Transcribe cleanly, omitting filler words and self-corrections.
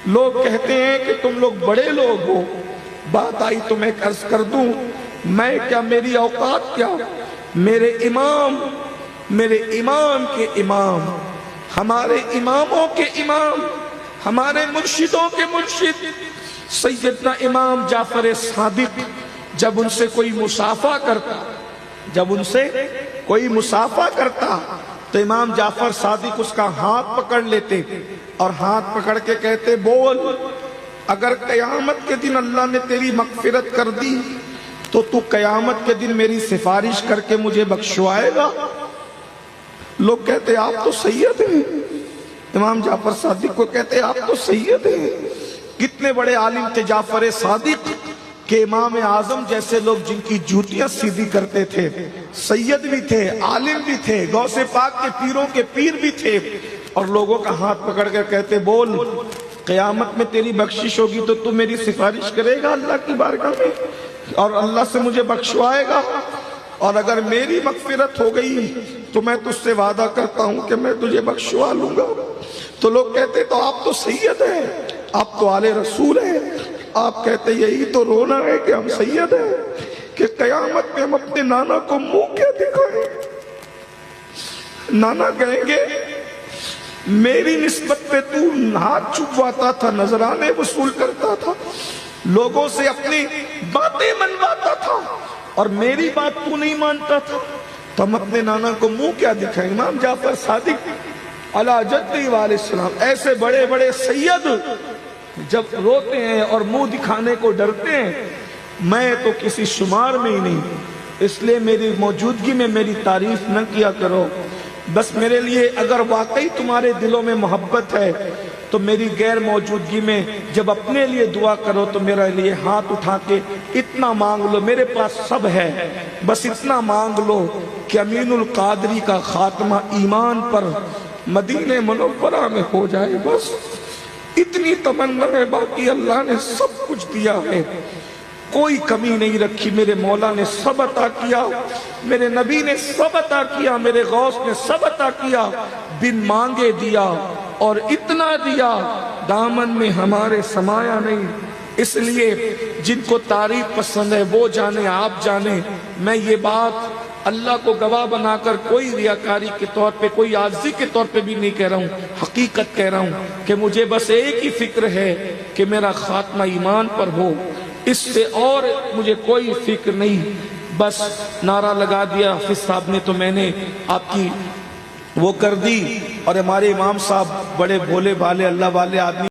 لوگ کہتے ہیں کہ تم لوگ بڑے لوگ ہو، بات آئی تو میں عرض کر دوں، میں کیا، میری اوقات کیا، میرے امام کے امام، ہمارے اماموں کے امام، ہمارے مرشدوں کے مرشد سیدنا امام جعفر صادق، جب ان سے کوئی مصافحہ کرتا تو امام جعفر صادق اس کا ہاتھ پکڑ لیتے اور ہاتھ پکڑ کے کہتے، بول، اگر قیامت کے دن اللہ نے تیری مغفرت کر دی تو تو قیامت کے دن میری سفارش کر کے مجھے بخشوائے گا؟ لوگ کہتے آپ تو سید ہیں، امام جعفر صادق کو کہتے آپ تو سید ہیں۔ کتنے بڑے عالم تھے جعفر صادق کہ امام اعظم جیسے لوگ جن کی جوتیاں سیدھی کرتے تھے، سید بھی تھے، عالم بھی تھے، غوث پاک کے پیروں کے پیر بھی تھے، اور لوگوں کا ہاتھ پکڑ کر کہتے، بول، قیامت میں تیری بخشش ہوگی تو تو میری سفارش کرے گا اللہ کی بارگاہ میں اور اللہ سے مجھے بخشوائے گا، اور اگر میری مغفرت ہو گئی تو میں تجھ سے وعدہ کرتا ہوں کہ میں تجھے بخشوا لوں گا۔ تو لوگ کہتے تو آپ تو سید ہیں، آپ تو آل رسول ہیں، آپ کہتے یہی تو رونا ہے کہ ہم سید ہیں کہ قیامت میں ہم اپنے نانا کو منہ کیا دکھائیں؟ نانا کہیں گے میری نسبت پہ تو ہاتھ چھپواتا تھا، نذرانے وصول کرتا تھا، لوگوں سے اپنی باتیں منواتا تھا اور میری بات تو نہیں مانتا تھا، تو ہم اپنے نانا کو منہ کیا دکھائیں؟ امام جعفر صادق علیہ جدہ علیہ السلام، ایسے بڑے بڑے سید جب روتے ہیں اور منہ دکھانے کو ڈرتے ہیں، میں تو کسی شمار میں ہی نہیں، اس لیے میری موجودگی میں میری تعریف نہ کیا کرو، بس میرے لیے اگر واقعی تمہارے دلوں میں محبت ہے تو میری غیر موجودگی میں جب اپنے لیے دعا کرو تو میرے لیے ہاتھ اٹھا کے اتنا مانگ لو، میرے پاس سب ہے، بس اتنا مانگ لو کہ امین القادری کا خاتمہ ایمان پر مدینہ منورہ میں ہو جائے، بس اتنی تمنا ہے، باقی اللہ نے سب کچھ دیا ہے، کوئی کمی نہیں رکھی، میرے مولا نے سب عطا کیا، میرے نبی نے سب عطا کیا، میرے غوث نے سب عطا کیا، بن مانگے دیا اور اتنا دیا دامن میں ہمارے سمایا نہیں۔ اس لیے جن کو تعریف پسند ہے وہ جانے، آپ جانے، میں یہ بات اللہ کو گواہ بنا کر کوئی ریاکاری کے طور پہ، کوئی عاجزی کے طور پہ بھی نہیں کہہ رہا ہوں، حقیقت کہہ رہا ہوں کہ مجھے بس ایک ہی فکر ہے کہ میرا خاتمہ ایمان پر ہو، اس سے اور مجھے کوئی فکر نہیں۔ بس نعرہ لگا دیا حافظ صاحب نے تو میں نے آپ کی وہ کر دی، اور ہمارے امام صاحب بڑے بھولے بھالے اللہ والے آدمی